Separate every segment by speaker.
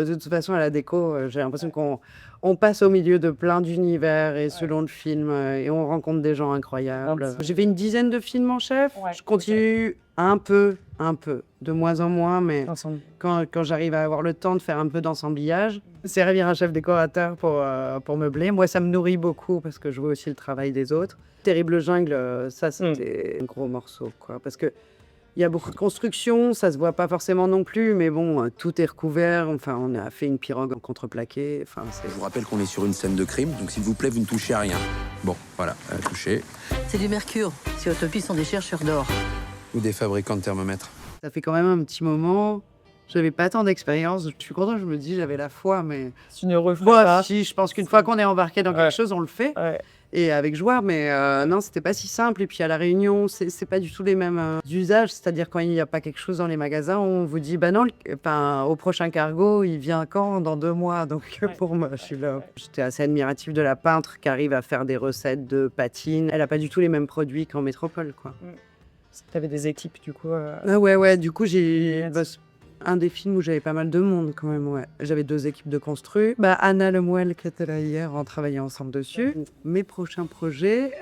Speaker 1: De toute façon, à la déco, j'ai l'impression qu'on passe au milieu de plein d'univers et selon le film, et on rencontre des gens incroyables. J'ai fait une dizaine de films en chef.
Speaker 2: Ouais,
Speaker 1: Je continue un peu, de moins en moins, mais
Speaker 2: ensemble.
Speaker 1: quand j'arrive à avoir le temps de faire un peu d'ensemblage, servir un chef décorateur pour meubler, moi, ça me nourrit beaucoup parce que je vois aussi le travail des autres. Terrible Jungle, ça, c'était un gros morceau, quoi, parce que il y a beaucoup de construction, ça se voit pas forcément non plus, mais bon, tout est recouvert. Enfin, on a fait une pirogue en contreplaqué. Enfin,
Speaker 3: Je vous rappelle qu'on est sur une scène de crime, donc s'il vous plaît, vous ne touchez à rien. Bon, voilà, touché.
Speaker 4: C'est du mercure. Ces autopsies sont des chercheurs d'or.
Speaker 3: Ou des fabricants de thermomètres.
Speaker 1: ça fait quand même un petit moment. J'avais pas tant d'expérience. Je suis content, je me dis, j'avais la foi, mais
Speaker 2: Tu ne referais
Speaker 1: moi,
Speaker 2: pas.
Speaker 1: si, je pense qu'une fois qu'on est embarqué dans
Speaker 2: Ouais.
Speaker 1: quelque chose, on le fait.
Speaker 2: Ouais.
Speaker 1: Et avec joie, mais non, c'était pas si simple. Et puis à la Réunion, c'est pas du tout les mêmes usages. C'est-à-dire quand il n'y a pas quelque chose dans les magasins, on vous dit, bah non, au prochain cargo, il vient quand? Dans 2 mois. Donc pour moi, je suis là. J'étais assez admirative de la peintre qui arrive à faire des recettes de patine. Elle a pas du tout les mêmes produits qu'en métropole, quoi.
Speaker 2: Tu avais des équipes, du coup.
Speaker 1: Ah ouais, du coup, j'ai un des films où j'avais pas mal de monde quand même, ouais. J'avais 2 équipes de constru. Anna Lemuel qui était là hier, on travaillait ensemble dessus. Mes prochains projets,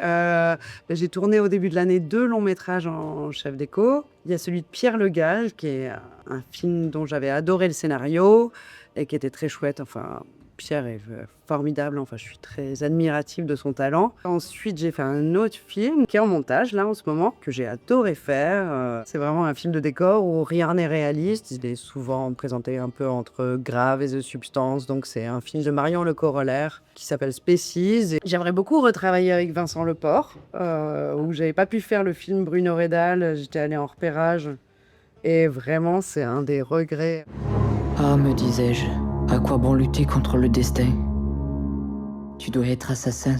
Speaker 1: j'ai tourné au début de l'année 2 longs métrages en chef déco. Il y a celui de Pierre Le Gall, qui est un film dont j'avais adoré le scénario et qui était très chouette. Enfin, Pierre est formidable, enfin, je suis très admirative de son talent. Ensuite, j'ai fait un autre film qui est en montage, là, en ce moment, que j'ai adoré faire. C'est vraiment un film de décor où rien n'est réaliste. Il est souvent présenté un peu entre grave et The Substance. Donc, c'est un film de Marion Le Corollaire qui s'appelle Species. Et j'aimerais beaucoup retravailler avec Vincent Leport, où j'avais pas pu faire le film Bruno Redal. J'étais allée en repérage. Et vraiment, c'est un des regrets.
Speaker 5: Ah, me disais-je, à quoi bon lutter contre le destin? Tu dois être assassin